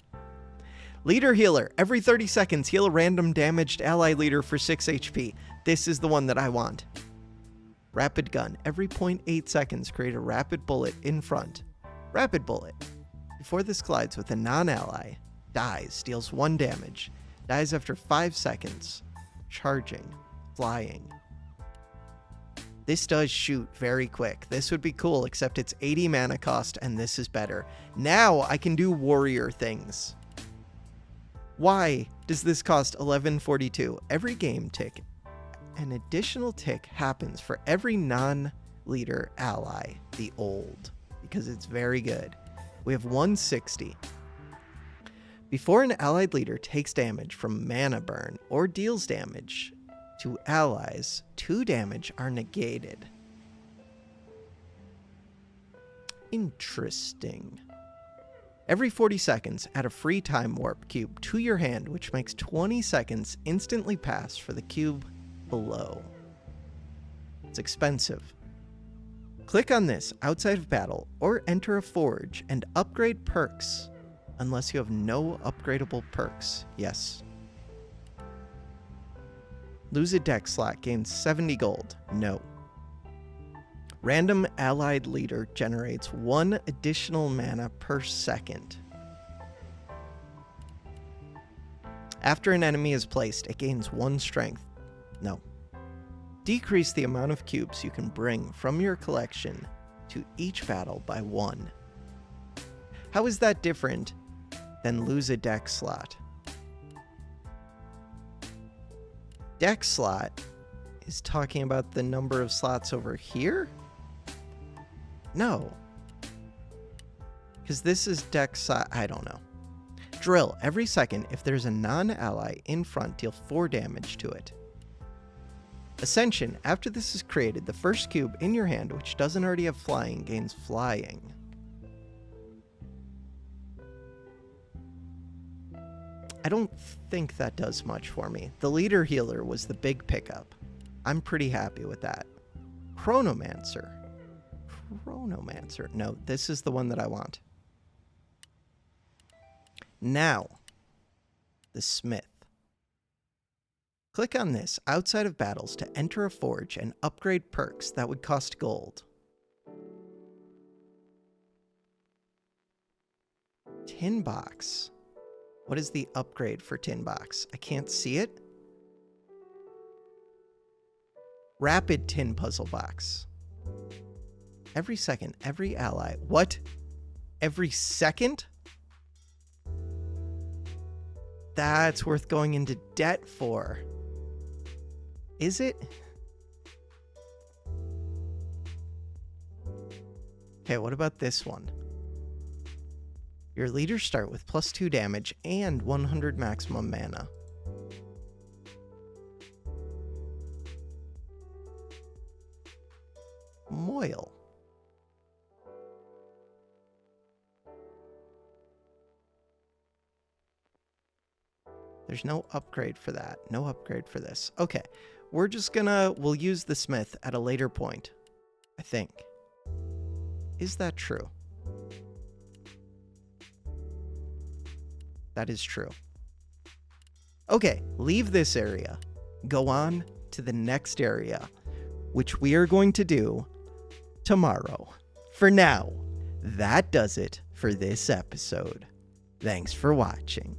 Leader healer. Every 30 seconds, heal a random damaged ally leader for 6 HP. This is the one that I want. Rapid gun. Every 0.8 seconds, create a rapid bullet in front. Rapid bullet. Before this collides with a non-ally, dies, deals 1 damage. Dies after 5 seconds. Charging. Flying. This does shoot very quick. This would be cool, except it's 80 mana cost, and this is better. Now I can do warrior things. Why does this cost 1142? Every game tick. An additional tick happens for every non-leader ally, the old, because it's very good. We have 160. Before an allied leader takes damage from mana burn or deals damage to allies, 2 damage are negated. Interesting. Every 40 seconds, add a free time warp cube to your hand, which makes 20 seconds instantly pass for the cube below. It's expensive. Click on this outside of battle or enter a forge and upgrade perks unless you have no upgradable perks. Yes. Lose a deck slot, gains 70 gold. No. Random allied leader generates 1 additional mana per second. After an enemy is placed, it gains 1 strength. No. Decrease the amount of cubes you can bring from your collection to each battle by 1. How is that different than lose a deck slot? Deck slot is talking about the number of slots over here? No. Because this is deck slot, I don't know. Drill. Every second, if there's a non-ally in front, deal 4 damage to it. Ascension. After this is created, the first cube in your hand, which doesn't already have flying, gains flying. I don't think that does much for me. The leader healer was the big pickup. I'm pretty happy with that. Chronomancer. No, this is the one that I want. Now, the smith. Click on this outside of battles to enter a forge and upgrade perks that would cost gold. Tin box. What is the upgrade for tin box? I can't see it. Rapid tin puzzle box. Every second, every ally. What? Every second? That's worth going into debt for. Is it? Okay, what about this one? Your leaders start with +2 damage and 100 maximum mana. Moil. There's no upgrade for that. No upgrade for this. Okay. We'll use the smith at a later point, I think. Is that true? That is true. Okay, leave this area. Go on to the next area, which we are going to do tomorrow. For now, that does it for this episode. Thanks for watching.